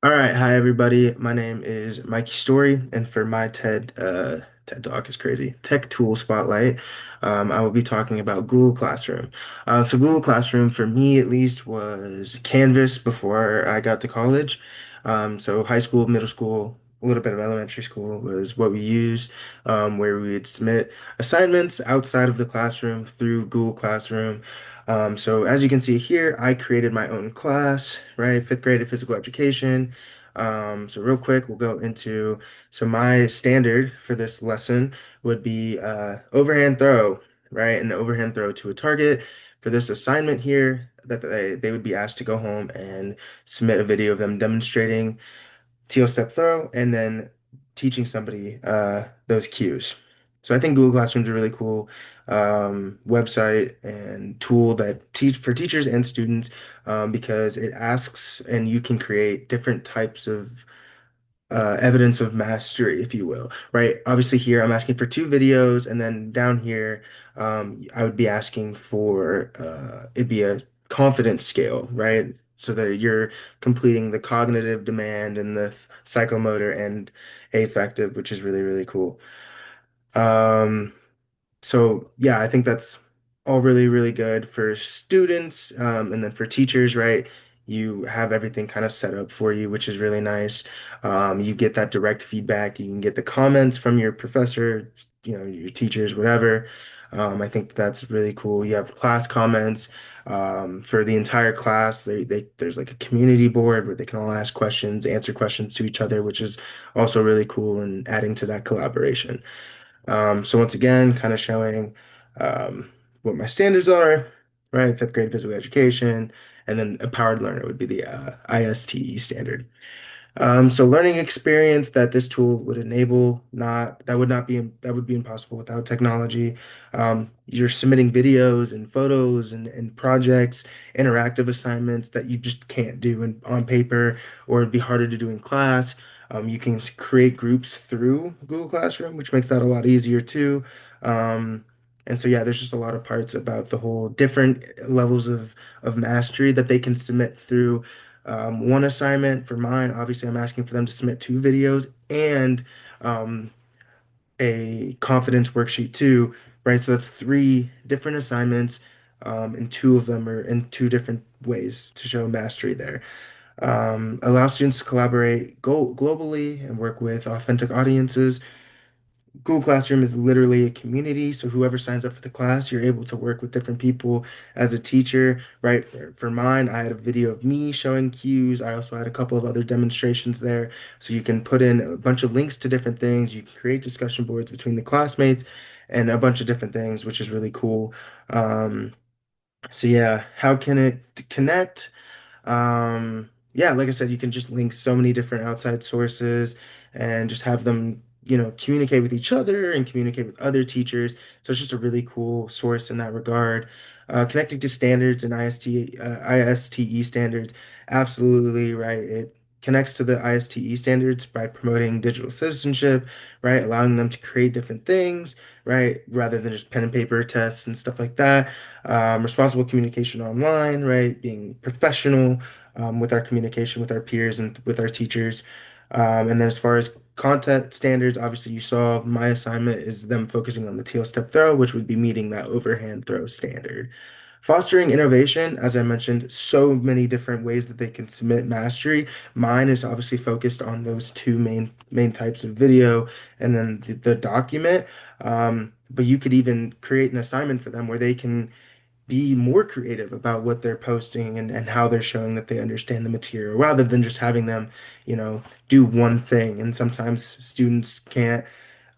All right, hi everybody. My name is Mikey Story, and for my TED Talk is crazy Tech Tool Spotlight, I will be talking about Google Classroom. So Google Classroom for me at least was Canvas before I got to college. So high school, middle school, a little bit of elementary school was what we used, where we would submit assignments outside of the classroom through Google Classroom. So as you can see here, I created my own class, right? Fifth grade of physical education. So real quick, we'll go into, so my standard for this lesson would be overhand throw, right? An overhand throw to a target. For this assignment here, that they would be asked to go home and submit a video of them demonstrating teal step throw, and then teaching somebody those cues. So I think Google Classroom is a really cool website and tool that teach for teachers and students because it asks and you can create different types of evidence of mastery, if you will, right? Obviously, here I'm asking for two videos, and then down here, I would be asking for it'd be a confidence scale, right? So that you're completing the cognitive demand and the psychomotor and affective, which is really, really cool. Um, so yeah, I think that's all really, really good for students, and then for teachers, right? You have everything kind of set up for you, which is really nice. You get that direct feedback. You can get the comments from your professor, your teachers, whatever. I think that's really cool. You have class comments, for the entire class. There's like a community board where they can all ask questions, answer questions to each other, which is also really cool and adding to that collaboration. So once again, kind of showing what my standards are, right? Fifth grade physical education, and then a powered learner would be the ISTE standard. So learning experience that this tool would enable, not that would not be that would be impossible without technology. You're submitting videos and photos and projects, interactive assignments that you just can't do on paper, or it'd be harder to do in class. You can create groups through Google Classroom, which makes that a lot easier too. Um, and so yeah, there's just a lot of parts about the whole different levels of mastery that they can submit through one assignment for mine. Obviously, I'm asking for them to submit two videos and um, a confidence worksheet too, right? So that's three different assignments, and two of them are in two different ways to show mastery there. Allow students to collaborate globally and work with authentic audiences. Google Classroom is literally a community. So whoever signs up for the class, you're able to work with different people as a teacher, right? For mine, I had a video of me showing cues. I also had a couple of other demonstrations there. So you can put in a bunch of links to different things. You can create discussion boards between the classmates and a bunch of different things, which is really cool. Um, so yeah, how can it connect? Yeah, like I said, you can just link so many different outside sources and just have them, communicate with each other and communicate with other teachers. So it's just a really cool source in that regard. Connecting to standards and ISTE standards, absolutely right. It connects to the ISTE standards by promoting digital citizenship, right? Allowing them to create different things, right? Rather than just pen and paper tests and stuff like that. Responsible communication online, right? Being professional with our communication with our peers and with our teachers. And then as far as content standards, obviously you saw my assignment is them focusing on the teal step throw, which would be meeting that overhand throw standard. Fostering innovation, as I mentioned, so many different ways that they can submit mastery. Mine is obviously focused on those two main types of video and then the document. But you could even create an assignment for them where they can be more creative about what they're posting and how they're showing that they understand the material rather than just having them, do one thing. And sometimes students can't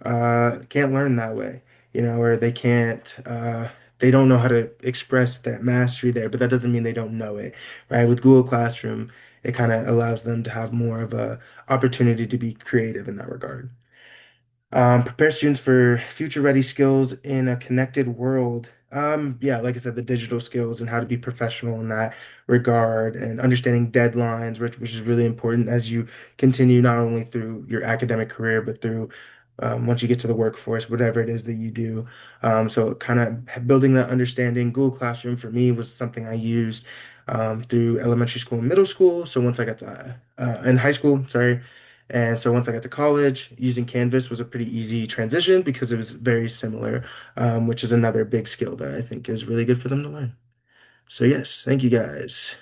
learn that way, or they don't know how to express that mastery there, but that doesn't mean they don't know it, right? With Google Classroom, it kind of allows them to have more of a opportunity to be creative in that regard. Prepare students for future ready skills in a connected world. Yeah, like I said, the digital skills and how to be professional in that regard and understanding deadlines, which is really important as you continue not only through your academic career, but through once you get to the workforce, whatever it is that you do. So kind of building that understanding. Google Classroom for me was something I used. through elementary school and middle school. So once I got to in high school, sorry. And so once I got to college, using Canvas was a pretty easy transition because it was very similar, which is another big skill that I think is really good for them to learn. So yes, thank you guys.